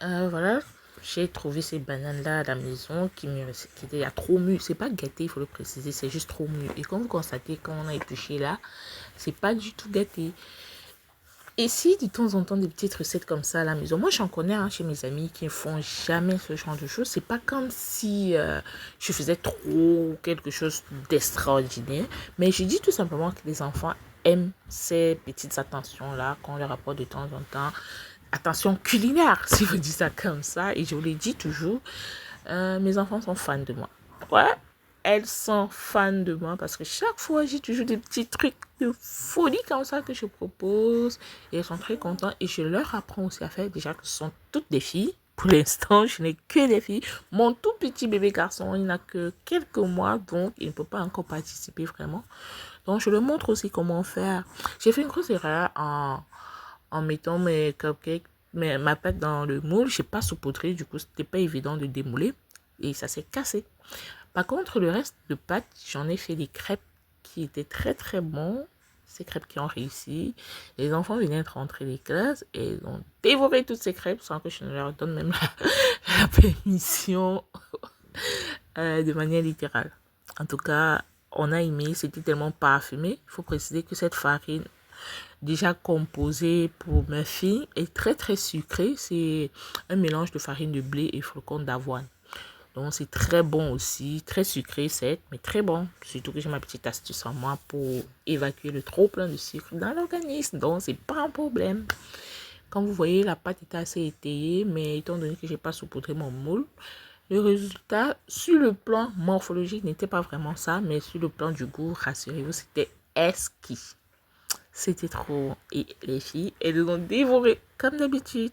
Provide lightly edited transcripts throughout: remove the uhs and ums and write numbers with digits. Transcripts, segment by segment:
Voilà, j'ai trouvé ces bananes-là à la maison qui étaient trop mûres. C'est pas gâté, il faut le préciser, c'est juste trop mûr. Et comme vous constatez, quand on a épluché là, c'est pas du tout gâté. Et si de temps en temps des petites recettes comme ça à la maison, moi j'en connais chez mes amis qui ne font jamais ce genre de choses. C'est pas comme si je faisais trop quelque chose d'extraordinaire, mais je dis tout simplement que les enfants aiment ces petites attentions-là qu'on leur apporte de temps en temps. Attention culinaire, si vous dites ça comme ça, et je vous le dis toujours, mes enfants sont fans de moi. Ouais, elles sont fans de moi parce que chaque fois, j'ai toujours des petits trucs de folie comme ça que je propose. Et elles sont très contentes. Et je leur apprends aussi à faire. Déjà que ce sont toutes des filles. Pour l'instant, je n'ai que des filles. Mon tout petit bébé garçon, il n'a que quelques mois, donc il ne peut pas encore participer vraiment. Donc, je leur montre aussi comment faire. J'ai fait une grosse erreur en mettant mes cupcakes, ma pâte dans le moule. Je n'ai pas saupoudré, du coup, c'était pas évident de démouler. Et ça s'est cassé. Par contre, le reste de pâtes, j'en ai fait des crêpes qui étaient très très bons. Ces crêpes qui ont réussi. Les enfants venaient de rentrer des classes et ils ont dévoré toutes ces crêpes sans que je ne leur donne même la permission de manière littérale. En tout cas, on a aimé, c'était tellement parfumé. Il faut préciser que cette farine déjà composée pour mes filles est très très sucrée. C'est un mélange de farine de blé et flocons d'avoine. Donc, c'est très bon aussi, très sucré, certes, mais très bon. Surtout que j'ai ma petite astuce en moi pour évacuer le trop plein de sucre dans l'organisme. Donc, c'est pas un problème. Comme vous voyez, la pâte était assez étayée, mais étant donné que j'ai pas saupoudré mon moule, le résultat, sur le plan morphologique, n'était pas vraiment ça, mais sur le plan du goût, rassurez-vous, c'était exquis. C'était trop. Et les filles, elles ont dévoré, comme d'habitude.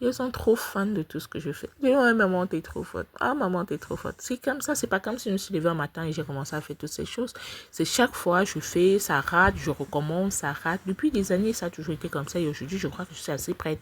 Ils sont trop fans de tout ce que je fais. Ils disent, oh, maman, t'es trop forte. Ah, maman, t'es trop forte. C'est comme ça. C'est pas comme si je me suis levée un matin et j'ai commencé à faire toutes ces choses. C'est chaque fois, je fais, ça rate, je recommence, ça rate. Depuis des années, ça a toujours été comme ça. Et aujourd'hui, je crois que je suis assez prête.